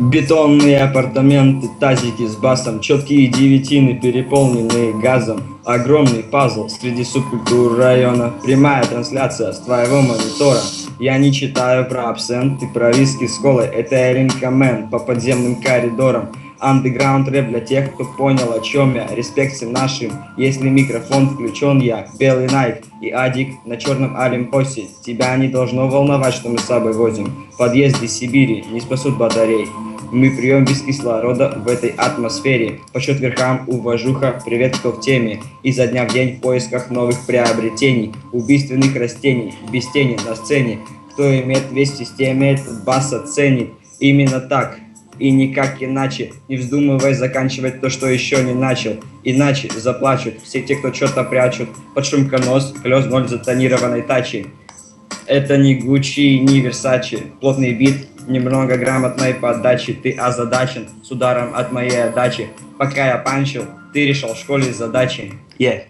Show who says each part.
Speaker 1: Бетонные апартаменты, тазики с басом, четкие девятины, переполненные газом. Огромный пазл среди субкультур района. Прямая трансляция с твоего монитора. Я не читаю про абсент и про виски с колой. Это Эринкамен по подземным коридорам. Андеграунд рэп для тех, кто понял, о чем я. Респект всем нашим, если микрофон включен я. Белый Найк и Адик на черном Олимпосе. Тебя не должно волновать, что мы с собой возим. Подъезды Сибири не спасут батарей. Мы прием без кислорода в этой атмосфере. Почет верхам, уважуха, привет, кто в теме. Изо дня в день в поисках новых приобретений. Убийственных растений, без тени на сцене. Кто имеет весь в системе, этот бас оценит. Именно так и никак иначе. Не вздумывай заканчивать то, что еще не начал. Иначе заплачут все те, кто что-то прячут. Под шумконос, колес 0 затонированной тачи. Это не Гуччи, не Версачи. Плотный бит, немного грамотной подачи. Ты озадачен с ударом от моей отдачи. Пока я панчил, ты решал в школе задачи. Yeah.